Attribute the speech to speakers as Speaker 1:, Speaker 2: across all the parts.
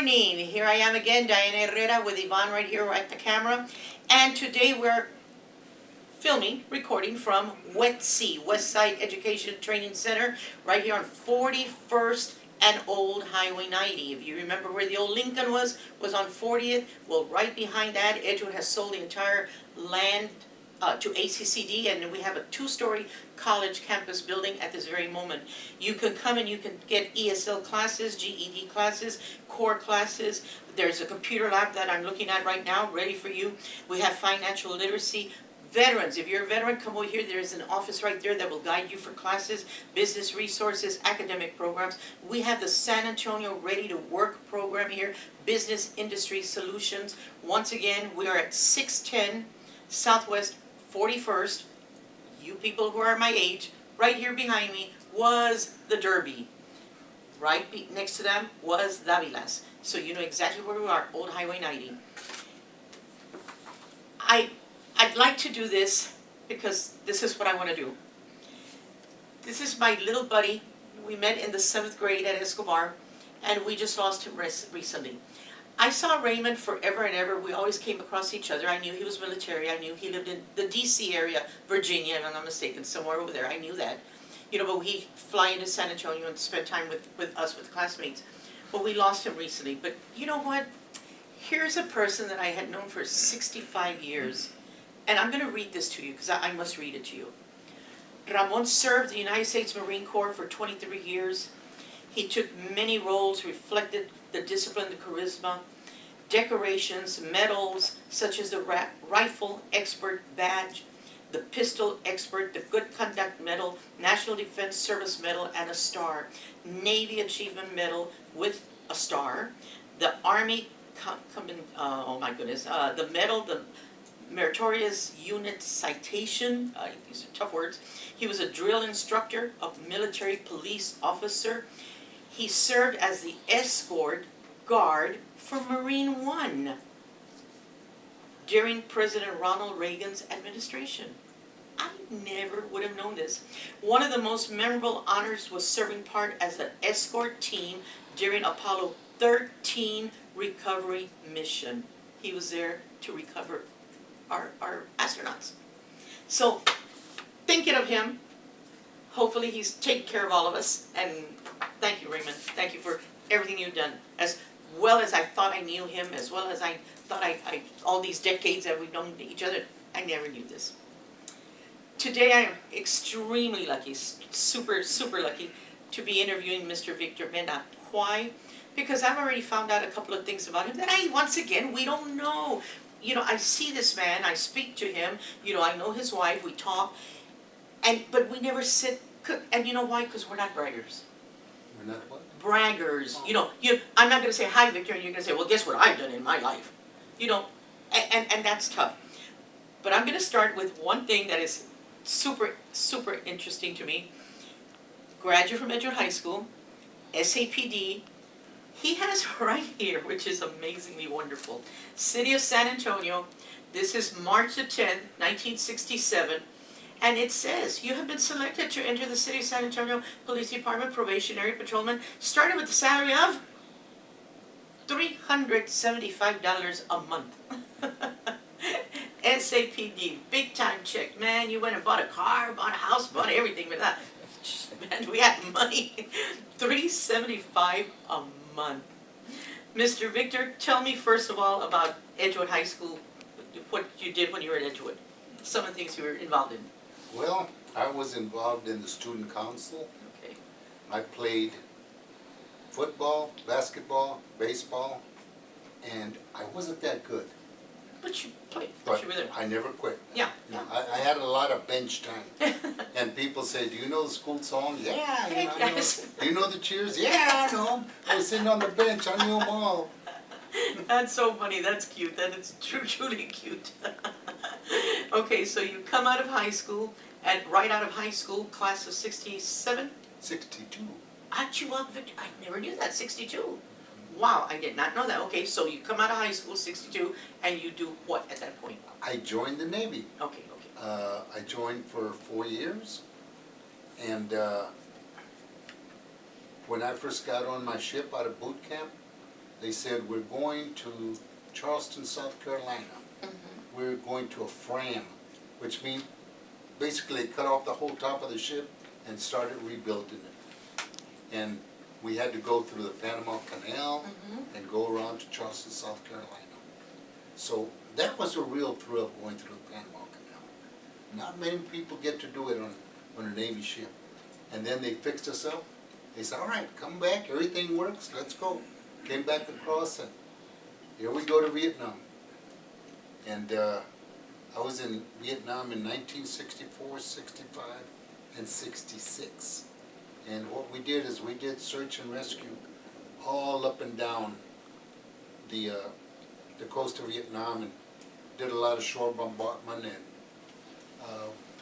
Speaker 1: morning. Here I am again, Diana Herrera with Yvonne right here at the camera. And today we're filming, recording from WETC, Westside Education Training Center, right here on 41st and Old Highway 90. If you remember where the old Lincoln was on 40th. Well, right behind that, Edgewood has sold the entire land to ACCD, and we have a two-story college campus building at this very moment. You can come and you can get ESL classes, GED classes, core classes. There's a computer lab that I'm looking at right now, ready for you. We have financial literacy. Veterans, if you're a veteran, come over here. There's an office right there that will guide you for classes, business resources, academic programs. We have the San Antonio Ready to Work program here, business industry solutions. Once again, we are at 610 Southwest 41st. You people who are my age, right here behind me was the Derby. Right next to them was Davilas. So you know exactly where we are, Old Highway 90. I'd like to do this because this is what I want to do. This is my little buddy. We met in the 7th grade at Escobar, and we just lost him recently. I saw Raymond forever and ever. We always came across each other. I knew he was military. I knew he lived in the DC area, Virginia, if I'm not mistaken, somewhere over there. I knew that. You know, but he'd fly into San Antonio and spend time with us, with classmates. Well, we lost him recently. But you know what? Here's a person that I had known for 65 years. And I'm going to read this to you because I must read it to you. Ramon served the United States Marine Corps for 23 years. He took many roles, reflected the discipline, the charisma, decorations, medals, such as the Rifle Expert Badge, the Pistol Expert, the Good Conduct Medal, National Defense Service Medal, and a star, Navy Achievement Medal with a star, the Army, the medal, the Meritorious Unit Citation, these are tough words. He was a drill instructor, a military police officer. He served as the escort guard for Marine One during President Ronald Reagan's administration. I never would have known this. One of the most memorable honors was serving part as an escort team during Apollo 13 recovery mission. He was there to recover our astronauts. So, thinking of him, hopefully he's taking care of all of us, and thank you, Raymond. Thank you for everything you've done. As well as I thought I knew him, as well as I thought all these decades that we've known each other, I never knew this. Today I am extremely lucky, super, super lucky, to be interviewing Mr. Victor Mena. Why? Because I've already found out a couple of things about him that we don't know. You know, I see this man, I speak to him, you know, I know his wife, we talk, but we never sit, and you know why? Because we're not braggers.
Speaker 2: We're not what?
Speaker 1: Braggers. Oh. I'm not going to say, hi, Victor, and you're going to say, well, guess what I've done in my life? You know, and that's tough. But I'm going to start with one thing that is super, super interesting to me. Graduate from Edgewood High School, SAPD. He has right here, which is amazingly wonderful, City of San Antonio. This is March the 10th, 1967. And it says, you have been selected to enter the City of San Antonio Police Department probationary patrolman, starting with the salary of $375 a month. SAPD, big time check, man. You went and bought a car, bought a house, bought everything with that. Man, we had money. $375 a month. Mr. Victor, tell me first of all about Edgewood High School, what you did when you were at Edgewood, some of the things you were involved in.
Speaker 2: Well, I was involved in the student council.
Speaker 1: Okay.
Speaker 2: I played football, basketball, baseball, and I wasn't that good.
Speaker 1: But you played,
Speaker 2: but
Speaker 1: you were there.
Speaker 2: I never quit.
Speaker 1: Yeah.
Speaker 2: You know, I had a lot of bench time. And people say, do you know the school song? Yeah, you know,
Speaker 1: Yes.
Speaker 2: do you know the cheers? Yeah, I know 'em. I was sitting on the bench, I knew them all.
Speaker 1: That's so funny, that's cute, that is truly cute. Okay, so you come out of high school, and right out of high school, class of 67?
Speaker 2: 62.
Speaker 1: Actually, well, Victor, I never knew that, 62. Wow, I did not know that. Okay, so you come out of high school, 62, and you do what at that point?
Speaker 2: I joined the Navy.
Speaker 1: Okay.
Speaker 2: I joined for 4 years, and when I first got on my ship out of boot camp, they said, we're going to Charleston, South Carolina. We're going to a Fram, which means basically cut off the whole top of the ship and started rebuilding it. And we had to go through the Panama Canal and go around to Charleston, South Carolina. So that was a real thrill, going through the Panama Canal. Not many people get to do it on a Navy ship. And then they fixed us up. They said, all right, come back, everything works, let's go. Came back across, and here we go to Vietnam. And I was in Vietnam in 1964, 65, and 66. And what we did is we did search and rescue all up and down the coast of Vietnam, and did a lot of shore bombardment, and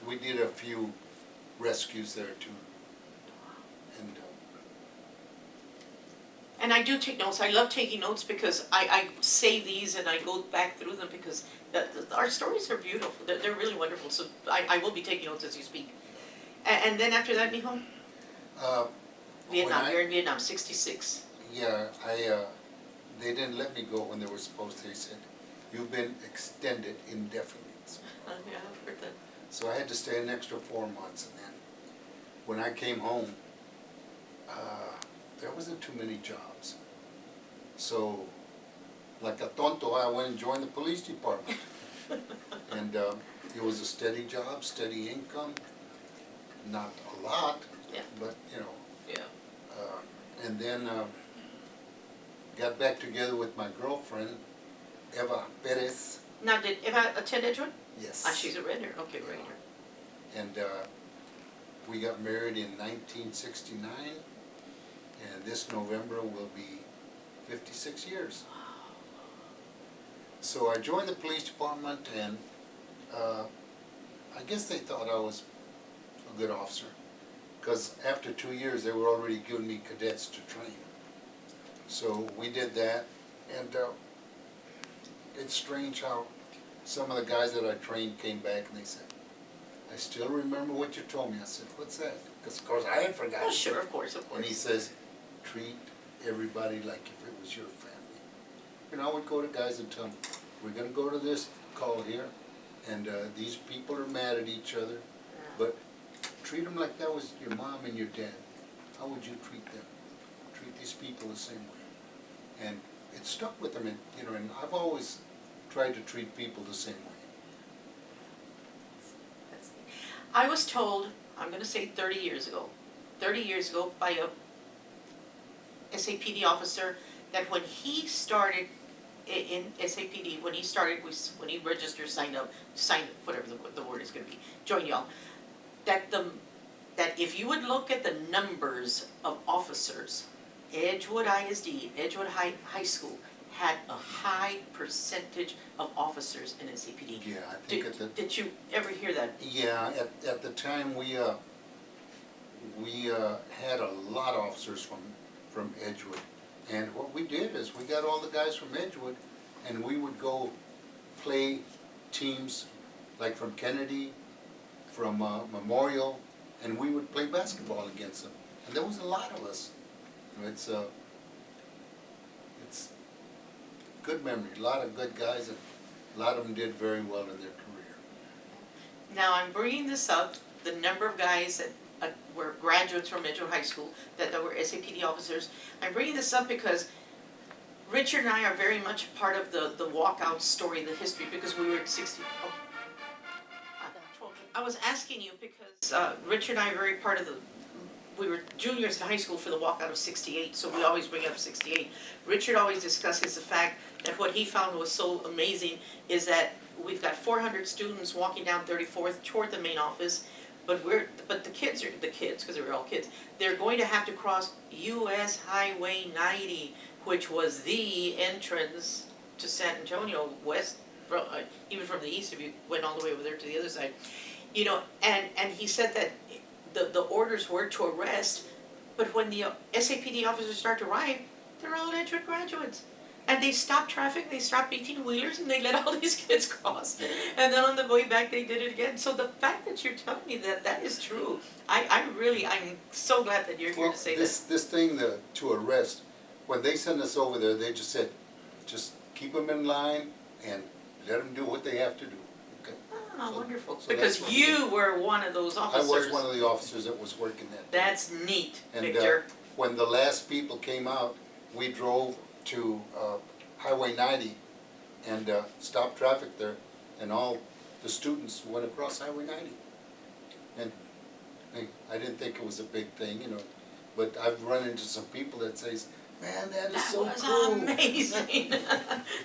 Speaker 2: we did a few rescues there too.
Speaker 1: And I do take notes. I love taking notes because I save these and I go back through them because our stories are beautiful. They're really wonderful. So I will be taking notes as you speak. And then after that, Mijo? Vietnam. You're in Vietnam, 66.
Speaker 2: Yeah, they didn't let me go when they were supposed to. They said, you've been extended indefinitely.
Speaker 1: Yeah, I've heard that.
Speaker 2: So I had to stay an extra 4 months, and then when I came home, there wasn't too many jobs. So, like a tonto, I went and joined the police department. And it was a steady job, steady income, not a lot,
Speaker 1: Yeah.
Speaker 2: but you know.
Speaker 1: Yeah.
Speaker 2: And then got back together with my girlfriend, Eva Perez.
Speaker 1: Now, did Eva attend Edgewood?
Speaker 2: Yes.
Speaker 1: Ah, she's a redder. Okay, redder.
Speaker 2: And we got married in 1969, and this November will be 56 years. So I joined the police department, and I guess they thought I was a good officer, because after 2 years they were already giving me cadets to train. So we did that, and it's strange how some of the guys that I trained came back and they said, I still remember what you told me. I said, what's that? Because of course I had forgotten.
Speaker 1: Oh, sure, of course, of course.
Speaker 2: And he says, treat everybody like if it was your family. And I would go to guys and tell them, we're going to go to this call here, and these people are mad at each other, but treat them like that was your mom and your dad. How would you treat them? Treat these people the same way. And it stuck with them, and, you know, and I've always tried to treat people the same way.
Speaker 1: I was told, I'm going to say 30 years ago by a SAPD officer that when he started in SAPD, when he registered, signed whatever the word is going to be, joined y'all, that if you would look at the numbers of officers, Edgewood ISD, Edgewood High School had a high percentage of officers in SAPD.
Speaker 2: Yeah, I think
Speaker 1: did you ever hear that?
Speaker 2: Yeah, at the time we had a lot of officers from Edgewood, and what we did is we got all the guys from Edgewood, and we would go play teams like from Kennedy, from Memorial, and we would play basketball against them. And there was a lot of us. It's good memory, a lot of good guys, and a lot of them did very well in their career.
Speaker 1: Now I'm bringing this up, the number of guys that were graduates from Edgewood High School that were SAPD officers. I'm bringing this up because Richard and I are very much part of the walkout story, the history, because we were at 60. Oh, I was asking you because Richard and I are very part of we were juniors in high school for the walkout of 68, so we always bring up 68. Richard always discusses the fact that what he found was so amazing is that we've got 400 students walking down 34th toward the main office, but the kids because they were all kids, they're going to have to cross US Highway 90, which was the entrance to San Antonio west, even from the east if you went all the way over there to the other side. You know, and he said that the orders were to arrest, but when the SAPD officers start to arrive, they're all Edgewood graduates. And they stopped traffic, they stopped 18-wheelers, and they let all these kids cross. And then on the way back, they did it again. So the fact that you're telling me that is true, I'm so glad that you're here to say
Speaker 2: this thing to arrest, when they sent us over there, they just said, just keep them in line and let them do what they have to do. Okay.
Speaker 1: Oh,
Speaker 2: So-
Speaker 1: wonderful.
Speaker 2: so
Speaker 1: Because
Speaker 2: that's what
Speaker 1: you were one of those
Speaker 2: I
Speaker 1: officers.
Speaker 2: was one of the officers that was working that day.
Speaker 1: That's neat,
Speaker 2: And
Speaker 1: Victor.
Speaker 2: when the last people came out, we drove to Highway 90 and stopped traffic there, and all the students went across Highway 90. And hey, I didn't think it was a big thing, you know, but I've run into some people that says, man, that is
Speaker 1: That
Speaker 2: so
Speaker 1: was
Speaker 2: cool.
Speaker 1: amazing.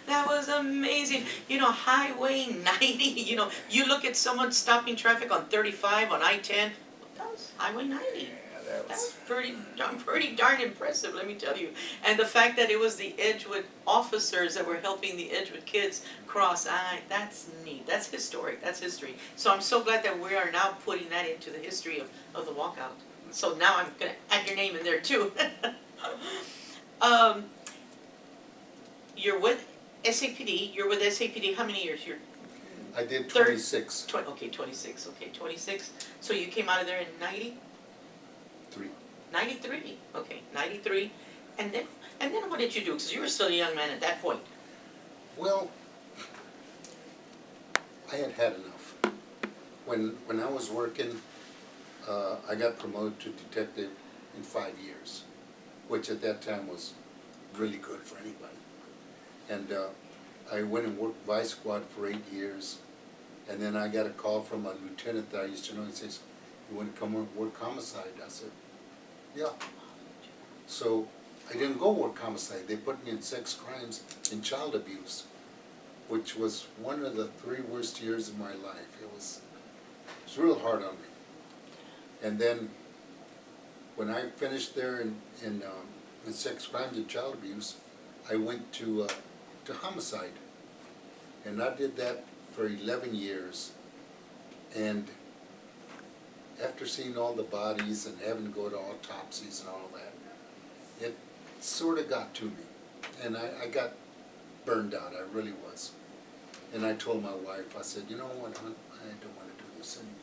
Speaker 1: That was amazing. You know, Highway 90, you know, you look at someone stopping traffic on 35, on I-10, that was Highway 90.
Speaker 2: Yeah,
Speaker 1: That was pretty darn impressive, let me tell you. And the fact that it was the Edgewood officers that were helping the Edgewood kids cross, that's neat. That's historic. That's history. So I'm so glad that we are now putting that into the history of the walkout. So now I'm going to add your name in there too. You're with SAPD. You're with SAPD. How many years? You're
Speaker 2: I did
Speaker 1: Third-
Speaker 2: 26.
Speaker 1: okay, 26. Okay, 26. So you came out of there in 90?
Speaker 2: 3.
Speaker 1: 93. Okay, 93. And then what did you do? Because you were still a young man at that point.
Speaker 2: Well, I had had enough. When I was working, I got promoted to detective in 5 years, which at that time was really good for anybody. And I went and worked vice squad for 8 years, and then I got a call from a lieutenant that I used to know. He says, "You want to come and work homicide?" I said, "Yeah." So I didn't go work homicide. They put me in sex crimes and child abuse, which was one of the 3 worst years of my life. It was real hard on me. And then when I finished there in sex crimes and child abuse, I went to homicide, and I did that for 11 years. And after seeing all the bodies and having to go to autopsies and all that, it sort of got to me, and I got burned out. I really was. And I told my wife, I said, "You know what, hon, I don't want to do this anymore."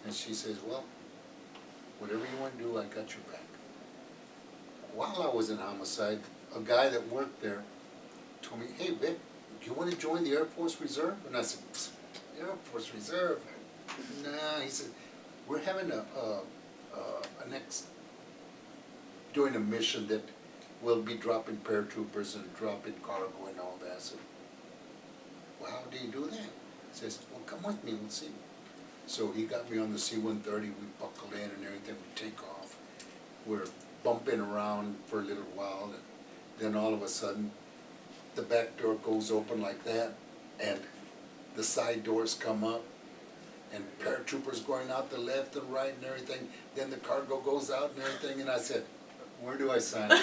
Speaker 2: And she says, "Well, whatever you want to do, I got your back." While I was in homicide, a guy that worked there told me, "Hey, Vic, do you want to join the Air Force Reserve?" And I said, "Air Force Reserve? Nah." He said, "We're having doing a mission that we'll be dropping paratroopers and dropping cargo and all that." I said, "Well, how do you do that?" He says, "Well, come with me, we'll see." So he got me on the C-130, we buckled in and everything, we take off. We're bumping around for a little while, and then all of a sudden, the back door goes open like that, and the side doors come up, and paratroopers going out the left and right and everything. Then the cargo goes out and everything, and I said, "Where do I sign up?"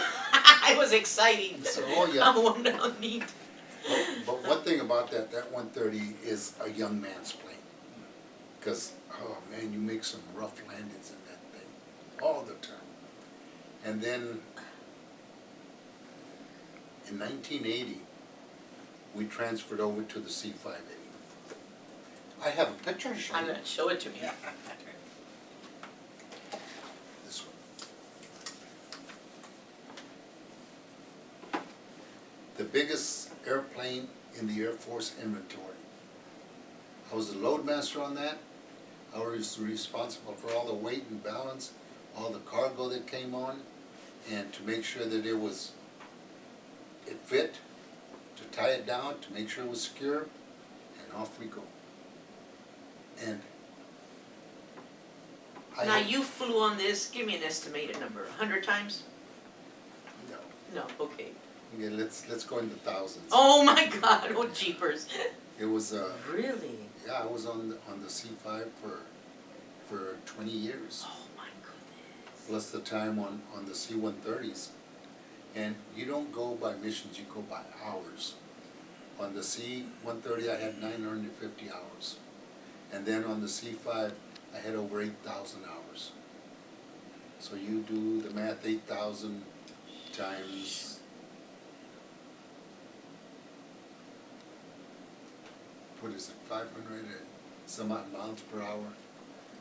Speaker 1: It was exciting.
Speaker 2: So, oh yeah.
Speaker 1: I wonder how neat.
Speaker 2: But one thing about that 130 is a young man's plane. Because, oh man, you make some rough landings in that thing all the time. And then in 1980, we transferred over to the C-580. I have a picture to show
Speaker 1: I'm
Speaker 2: you.
Speaker 1: going to show it to me.
Speaker 2: This one. The biggest airplane in the Air Force inventory. I was the load master on that. I was responsible for all the weight and balance, all the cargo that came on, and to make sure that it fit, to tie it down, to make sure it was secure, and off we go. And
Speaker 1: Now you flew on this, give me an estimated number, 100 times?
Speaker 2: No.
Speaker 1: No, okay.
Speaker 2: Okay, let's go into thousands.
Speaker 1: Oh my God, oh jeepers.
Speaker 2: It was
Speaker 1: Really?
Speaker 2: yeah, I was on the C5 for 20 years.
Speaker 1: Oh my goodness.
Speaker 2: Plus the time on the C-130s. And you don't go by missions, you go by hours. On the C-130 I had 950 hours. And then on the C5 I had over 8,000 hours. So you do the math, 8,000 times, what is it, 500 and some odd miles per hour,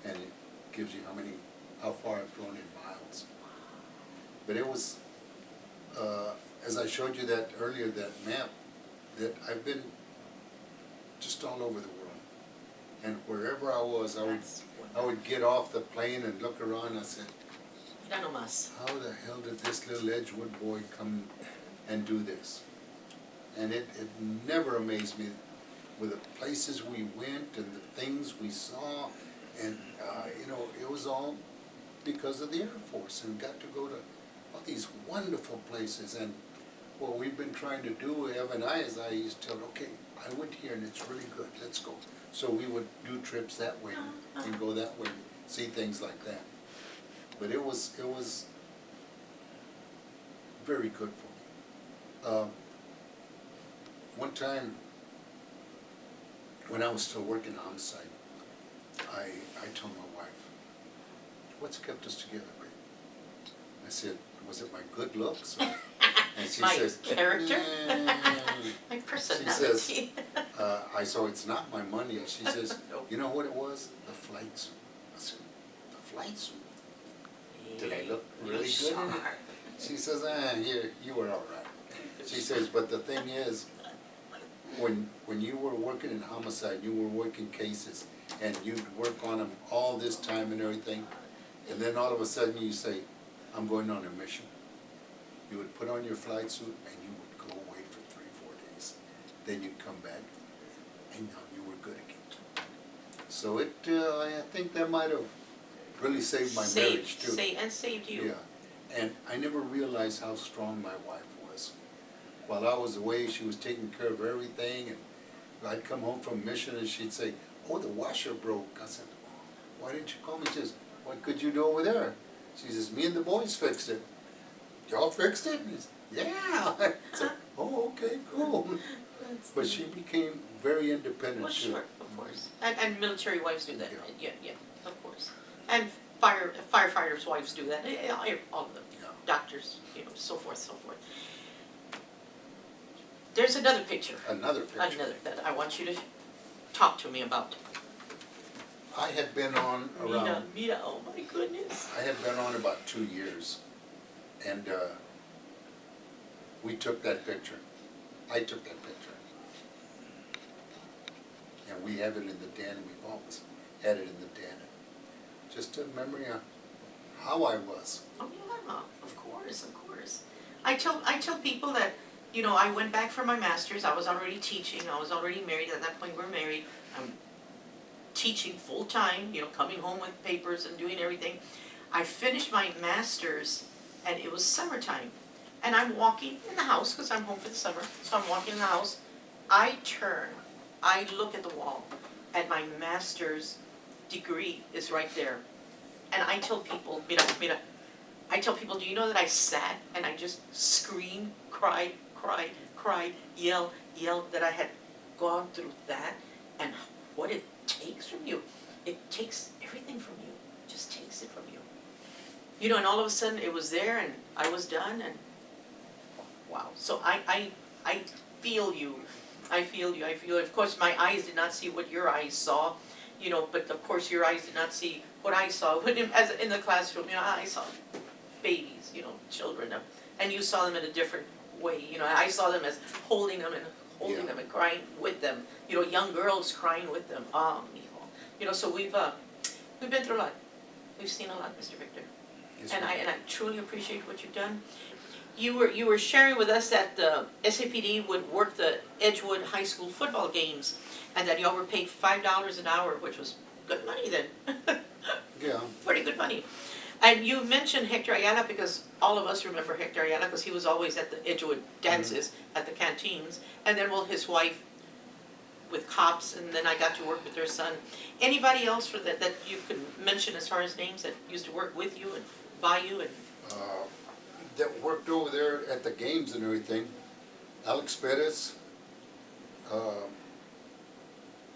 Speaker 2: and it gives you how far I've flown in miles. But it was as I showed you that earlier, that map, that I've been just all over the world. And wherever I was, I would get off the plane and look around and I said,
Speaker 1: Mira nomás.
Speaker 2: how the hell did this little Edgewood boy come and do this? And it never amazed me with the places we went and the things we saw. And, you know, it was all because of the Air Force, and got to go to all these wonderful places. And what we've been trying to do, Ev and I, is I used to tell her, okay, I went here and it's really good, let's go. So we would do trips that way and go that way, see things like that. But it was very good for me. One time, when I was still working homicide, I told my wife, what's kept us together, babe? I said, was it my good looks? And she
Speaker 1: My
Speaker 2: says,
Speaker 1: character? My
Speaker 2: she
Speaker 1: personality.
Speaker 2: says, I saw it's not my money. And she says, you know what it was? The flight suit. I said, the flight suit? Did I look really good in it? She says, you were all right. She says, but the thing is, when you were working in homicide, you were working cases, and you'd work on them all this time and everything, and then all of a sudden you say, I'm going on a mission. You would put on your flight suit and you would go away for 3-4 days. Then you'd come back and now you were good again. So I think that might have really saved my marriage too.
Speaker 1: Saved you.
Speaker 2: Yeah, and I never realized how strong my wife was. While I was away, she was taking care of everything, and I'd come home from mission and she'd say, oh, the washer broke. I said, why didn't you call me? She says, what could you do over there? She says, me and the boys fixed it. Y'all fixed it? He said, yeah. I said, oh, okay, cool. But she became very independent too.
Speaker 1: Well, sure, of course. And military wives do that.
Speaker 2: Yeah.
Speaker 1: Yeah, of course. And firefighters' wives do that. All of them.
Speaker 2: Yeah.
Speaker 1: Doctors, so forth, so forth. There's another picture.
Speaker 2: Another picture.
Speaker 1: Another that I want you to talk to me about.
Speaker 2: I had been on around.
Speaker 1: Mira, oh my goodness.
Speaker 2: I had been on about 2 years, and we took that picture. I took that picture, and we have it in the den. We've always had it in the den. Just a memory of how I was.
Speaker 1: Oh yeah, of course, of course. I tell people that, I went back for my master's. I was already teaching. I was already married. At that point, we're married. I'm teaching full time, coming home with papers and doing everything. I finished my master's, and it was summertime. And I'm walking in the house, because I'm home for the summer, so I'm walking in the house. I turn, I look at the wall, and my master's degree is right there. And I tell people, mira, I tell people, do you know that I sat and I just screamed, cried, yelled that I had gone through that, and what it takes from you. It takes everything from you. It just takes it from you. And all of a sudden it was there, and I was done, and wow. So I feel you. I feel you. Of course, my eyes did not see what your eyes saw, but of course your eyes did not see what I saw. As in the classroom, I saw babies, children, and you saw them in a different way. I saw them as holding them and crying with them. Young girls crying with them. So we've been through a lot. We've seen a lot, Mr. Victor.
Speaker 2: Yes,
Speaker 1: And I truly appreciate what you've done. You were sharing with us that the SAPD would work the Edgewood High School football games, and that y'all were paid $5 an hour, which was good money then.
Speaker 2: Yeah.
Speaker 1: Pretty good money. And you mentioned Hector Ayala, because all of us remember Hector Ayala, because he was always at the Edgewood dances, at the canteens, and then his wife with cops, and then I got to work with their son. Anybody else for that you could mention as far as names that used to work with you and by you? And
Speaker 2: That worked over there at the games and everything. Alex Perez,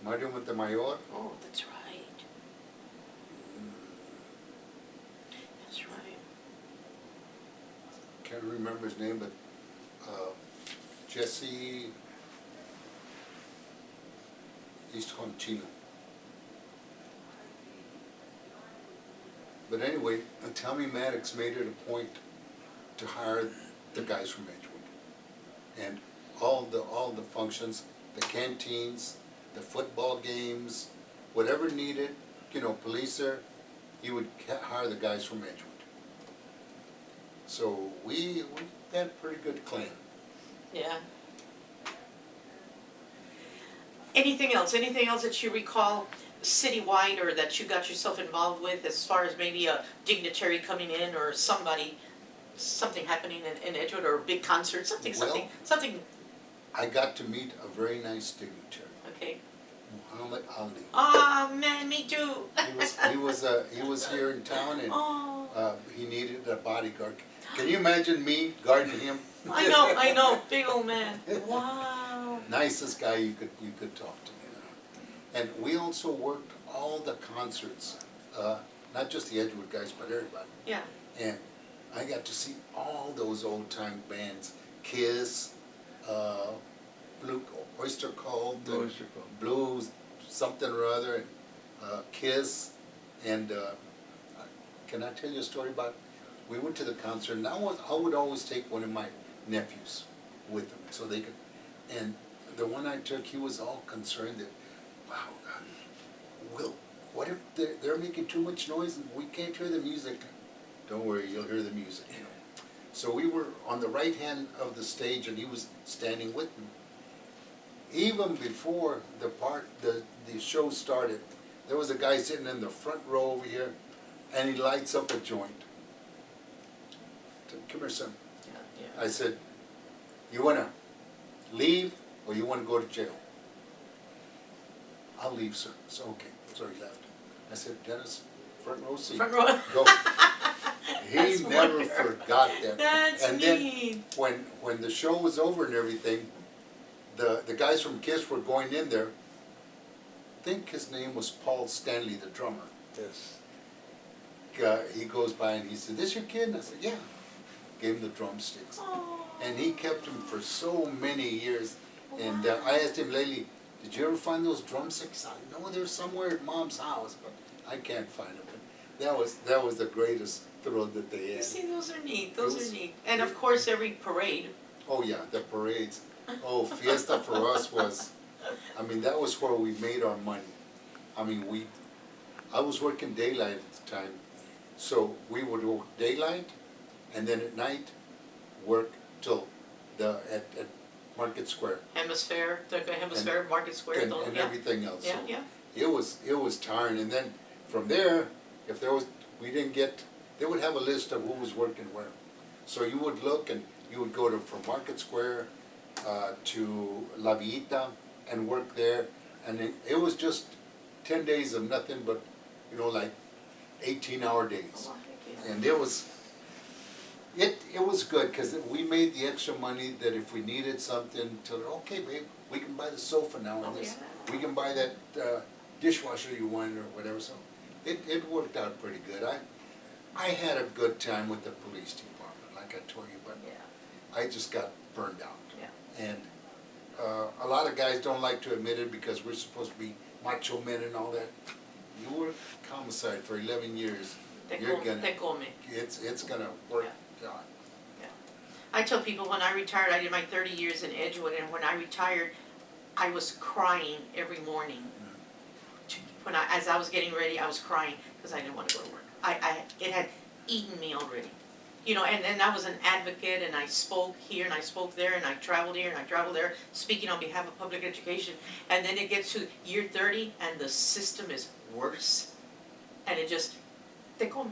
Speaker 2: Mario Montemayor.
Speaker 1: oh, that's right. That's right.
Speaker 2: Can't remember his name, but Jesse, he used to call him Chino. But anyway, Tommy Maddox made it a point to hire the guys from Edgewood. And all the functions, the canteens, the football games, whatever needed, police there, he would hire the guys from Edgewood. So we had a pretty good clan.
Speaker 1: Yeah. Anything else that you recall citywide or that you got yourself involved with as far as maybe a dignitary coming in or something happening in Edgewood or a big concert, something.
Speaker 2: I got to meet a very nice dignitary,
Speaker 1: Okay.
Speaker 2: Muhammad Ali.
Speaker 1: Ah, man, me too.
Speaker 2: He was here in town and
Speaker 1: Oh,
Speaker 2: he needed a bodyguard. Can you imagine me guarding him?
Speaker 1: I know, big old man. Wow.
Speaker 2: Nicest guy you could talk to. And we also worked all the concerts, not just the Edgewood guys, but everybody.
Speaker 1: Yeah.
Speaker 2: And I got to see all those old time bands, Kiss, Blue Oyster Cult, Blues, something or other, Kiss, and can I tell you a story about? We went to the concert, and I would always take one of my nephews with them so they could. And the one I took, he was all concerned that, wow, what if they're making too much noise and we can't hear the music? Don't worry, you'll hear the music. So we were on the right hand of the stage, and he was standing with me. Even before the show started, there was a guy sitting in the front row over here, and he lights up a joint. Come here, son.
Speaker 1: Yeah.
Speaker 2: I said, you want to leave or you want to go to jail? I'll leave, sir. So, okay. So he left. I said, Dennis, front row seat.
Speaker 1: Front row.
Speaker 2: Go. He
Speaker 1: That's
Speaker 2: never
Speaker 1: wonderful.
Speaker 2: forgot that.
Speaker 1: That's
Speaker 2: and
Speaker 1: neat.
Speaker 2: then when the show was over and everything, the guys from Kiss were going in there. I think his name was Paul Stanley, the drummer.
Speaker 3: Yes.
Speaker 2: He goes by and he said, "This your kid?" And I said, "Yeah." Gave him the drumsticks.
Speaker 1: Oh.
Speaker 2: And he kept them for so many years. And I asked him lately, "Did you ever find those drumsticks?" I know they're somewhere at Mom's house, but I can't find them. But that was the greatest thrill that they
Speaker 1: You
Speaker 2: had.
Speaker 1: see, those are neat.
Speaker 2: Those-
Speaker 1: And of course, every parade.
Speaker 2: Oh yeah, the parades. Oh, Fiesta for us was, that was where we made our money. I was working daylight at the time, so we would work daylight, and then at night, work till at Market Square.
Speaker 1: Hemisphere, Market Square.
Speaker 2: And everything else.
Speaker 1: Yeah,
Speaker 2: So
Speaker 1: yeah.
Speaker 2: It was tiring, and then from there, if we didn't get, they would have a list of who was working where. So you would look and you would go from Market Square to La Villita and work there, and it was just 10 days of nothing but, like 18-hour days.
Speaker 1: Oh, heck yeah.
Speaker 2: And it was good because we made the extra money that if we needed something, okay, babe, we can buy the sofa now and this.
Speaker 1: Yeah.
Speaker 2: We can buy that dishwasher you want or whatever. So it worked out pretty good. I had a good time with the police department, like I told you, but
Speaker 1: Yeah.
Speaker 2: I just got burned out.
Speaker 1: Yeah.
Speaker 2: And a lot of guys don't like to admit it because we're supposed to be macho men and all that. You were commissary for 11 years.
Speaker 1: Te
Speaker 2: You're
Speaker 1: come.
Speaker 2: It's gonna work.
Speaker 1: Yeah. I tell people when I retired, I did my 30 years in Edgewood, and when I retired, I was crying every morning. As I was getting ready, I was crying because I didn't want to go to work. It had eaten me already. And then I was an advocate, and I spoke here and I spoke there, and I traveled here and I traveled there, speaking on behalf of public education. And then it gets to year 30, and the system is worse. And it just, te come.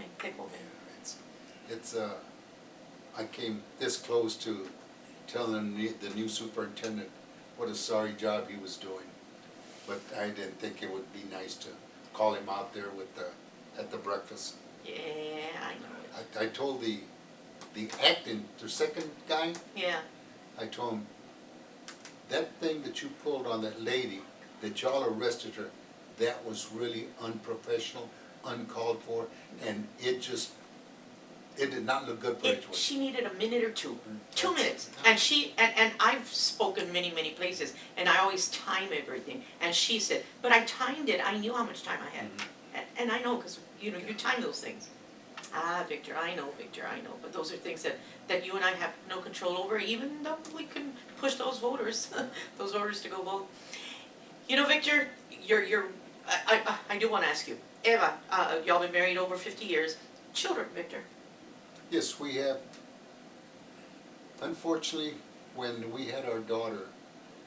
Speaker 2: I came this close to telling the new superintendent what a sorry job he was doing, but I didn't think it would be nice to call him out there at the breakfast.
Speaker 1: Yeah, I know it.
Speaker 2: I told the second guy,
Speaker 1: Yeah.
Speaker 2: I told him, that thing that you pulled on that lady, that y'all arrested her, that was really unprofessional, uncalled for, and it did not look good for Edgewood.
Speaker 1: She needed a minute or two. 2 minutes. And I've spoken many places, and I always time everything. And she said, but I timed it. I knew how much time I had. And I know, because, you time those things. Ah, Victor, I know, but those are things that you and I have no control over, even though we can push those voters, those voters to go vote. You know, Victor, I do wanna ask you, Eva, y'all been married over 50 years, children, Victor?
Speaker 2: Yes, we have. Unfortunately, when we had our daughter,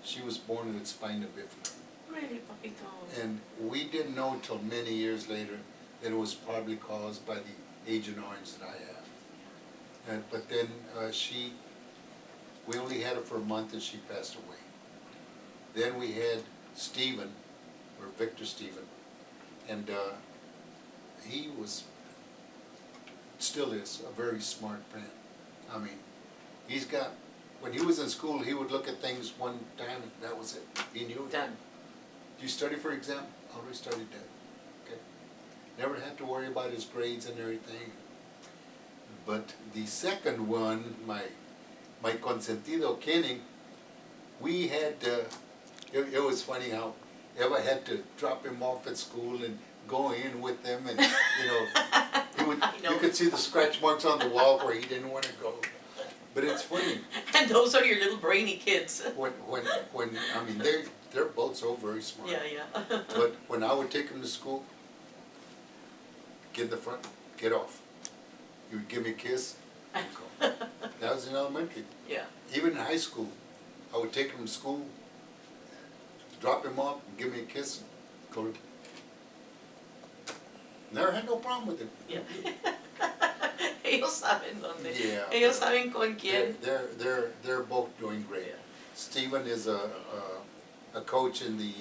Speaker 2: she was born with spina bifida.
Speaker 1: Really, papito?
Speaker 2: And we didn't know until many years later that it was probably caused by the Agent Orange that I have. But then we only had her for a month and she passed away. Then we had Stephen, or Victor Stephen, and he was, still is, a very smart man. I mean, he's got, when he was in school, he would look at things one time and that was it. He knew it.
Speaker 1: Done.
Speaker 2: Do you study for exam? Already studied that. Okay. Never had to worry about his grades and everything. But the second one, my consentido Kenny, we had, it was funny how Eva had to drop him off at school and go in with them, and you could see the scratch marks on the wall where he didn't want to go. But it's funny.
Speaker 1: And those are your little brainy kids.
Speaker 2: When I mean they're both so very smart.
Speaker 1: Yeah.
Speaker 2: But when I would take them to school, get in the front, get off. You would give me a kiss, and go. That was in elementary.
Speaker 1: Yeah.
Speaker 2: Even in high school, I would take him to school, drop him off, and give me a kiss, and go to. Never had no problem with him.
Speaker 1: Yeah. Ellos saben dónde.
Speaker 2: Yeah.
Speaker 1: Ellos saben con quién.
Speaker 2: They're both doing great.
Speaker 1: Yeah.
Speaker 2: Stephen is a coach in the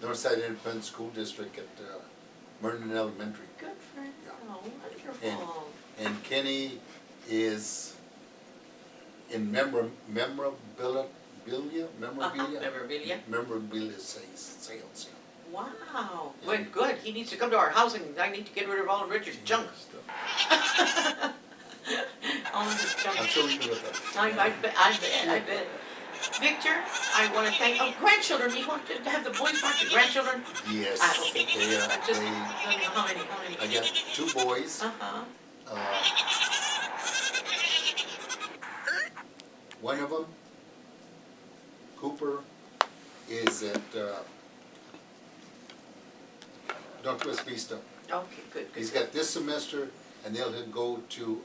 Speaker 2: Northside Independent School District at Mernon Elementary.
Speaker 1: Good for him.
Speaker 2: Yeah.
Speaker 1: Oh, wonderful.
Speaker 2: And Kenny is in memorabilia sales.
Speaker 1: Wow. Well, good. He needs to come to our house, and I need to get rid of all of Richard's junk. All of his junk.
Speaker 2: I'm sure we can look at it.
Speaker 1: I bet. Victor, I want to thank. Oh, grandchildren. You want to have the boys watch your grandchildren?
Speaker 2: Yes.
Speaker 1: Okay. Just let me know how many.
Speaker 2: I got 2 boys. One of them, Cooper, is at Northwest Vista.
Speaker 1: Okay, good.
Speaker 2: He's got this semester, and they'll go to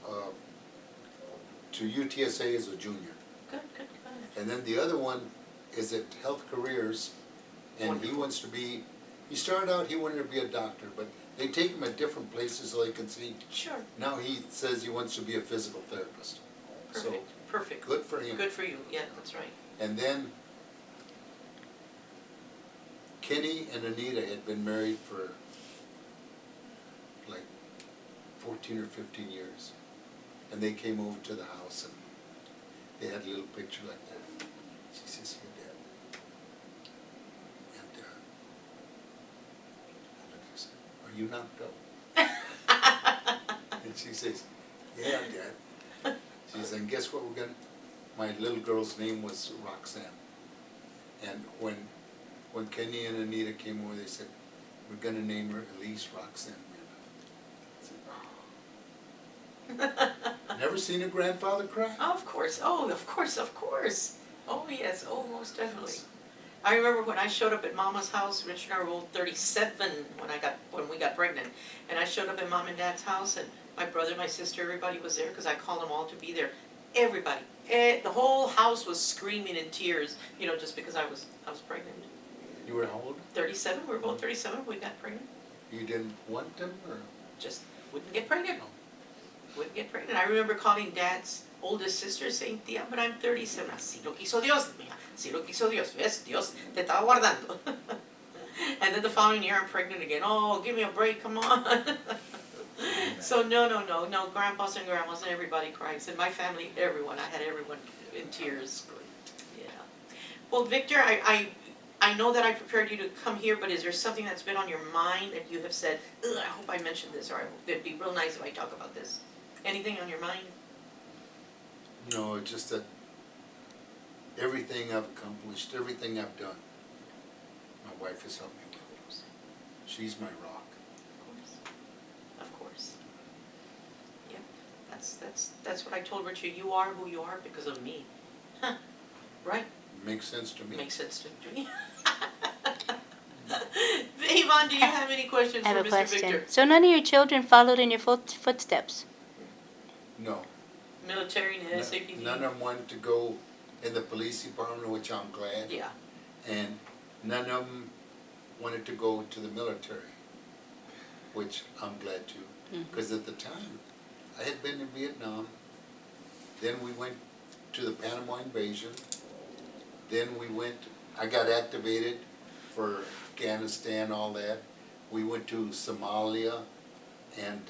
Speaker 2: UTSA as a junior.
Speaker 1: Good.
Speaker 2: And then the other one is at Health Careers, and he wants to be. He started out he wanted to be a doctor, but they take him at different places so they can see.
Speaker 1: Sure.
Speaker 2: Now he says he wants to be a physical therapist.
Speaker 1: Perfect.
Speaker 2: Good for him.
Speaker 1: Good for you. Yeah, that's right.
Speaker 2: And then Kenny and Anita had been married for like 14 or 15 years. And they came over to the house and they had a little picture like that. She says, "Your dad." And I looked and said, "Are you knocked up?" And she says, "Yeah, Dad." She says, "And guess what we're gonna?" My little girl's name was Roxanne. And when Kenny and Anita came over, they said, "We're gonna name her Elise Roxanne Mena." I said, "Oh." Never seen a grandfather cry?
Speaker 1: Of course. Oh, of course. Oh, yes. Oh, most definitely. I remember when I showed up at Mama's house. Richard and I were both 37 when we got pregnant, and I showed up at Mom and Dad's house, and my brother, my sister, everybody was there because I called them all to be there. Everybody, the whole house was screaming in tears, just because I was pregnant.
Speaker 2: You were how old?
Speaker 1: 37. We were both 37 when we got pregnant.
Speaker 2: You didn't want them, or?
Speaker 1: Just wouldn't get pregnant. Wouldn't get pregnant. I remember calling Dad's oldest sister saying, "Tía, but I'm 37. Así lo quiso Dios, mija. Así lo quiso Dios. ¿Ves? Dios te estaba guardando." And then the following year I'm pregnant again. "Oh, give me a break, come on." So no, grandpas and grandmas and everybody cries. In my family, I had everyone in tears. Yeah. Well, Victor, I know that I prepared you to come here, but is there something that's been on your mind that you have said, "Ugh, I hope I mentioned this," or "It'd be real nice if I talk about this"? Anything on your mind?
Speaker 2: No, it's just that everything I've accomplished, everything I've done, my wife has helped me with it. She's my rock.
Speaker 1: Of course. That's what I told Richard, you are who you are because of me. Huh, right?
Speaker 2: Makes sense to me.
Speaker 1: Makes sense to me. Yvonne, do you have any questions
Speaker 3: I
Speaker 1: for
Speaker 3: have a
Speaker 1: Mr.
Speaker 3: question.
Speaker 1: Victor?
Speaker 3: So none of your children followed in your footsteps?
Speaker 2: No.
Speaker 1: Military and
Speaker 2: No-
Speaker 1: SAPD?
Speaker 2: None of them wanted to go in the police department, which I'm glad.
Speaker 1: Yeah.
Speaker 2: And none of them wanted to go to the military, which I'm glad too. Because at the time, I had been in Vietnam, then we went to the Panama invasion, then I got activated for Afghanistan, all that. We went to Somalia and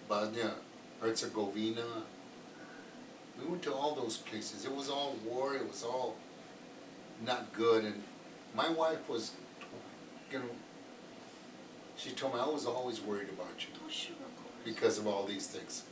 Speaker 2: Bosnia, Herzegovina. We went to all those places. It was all war, it was all not good. And my wife was, she told me I was always worried about you
Speaker 1: Oh, sure, of course.
Speaker 2: because of all these things.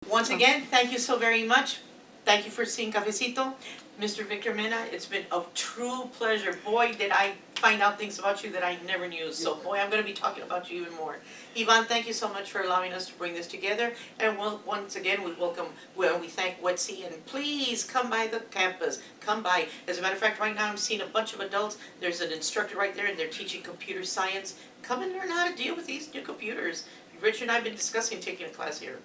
Speaker 1: Once again, thank you so very much. Thank you for seeing Cafecito. Mr. Victor Mena, it's been a true pleasure. Boy, did I find out things about you that I never knew. So boy, I'm going to be talking about you even more. Yvonne, thank you so much for allowing us to bring this together. And once again, we thank WETC, and please come by the campus. Come by. As a matter of fact, right now I'm seeing a bunch of adults. There's an instructor right there and they're teaching computer science. Come and learn how to deal with these new computers. Richard and I have been discussing taking a class here.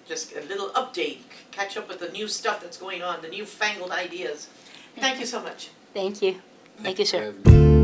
Speaker 1: Just a little update, catch up with the new stuff that's going on, the newfangled ideas. Thank you so much.
Speaker 3: Thank you. Thank you, sir.
Speaker 2: And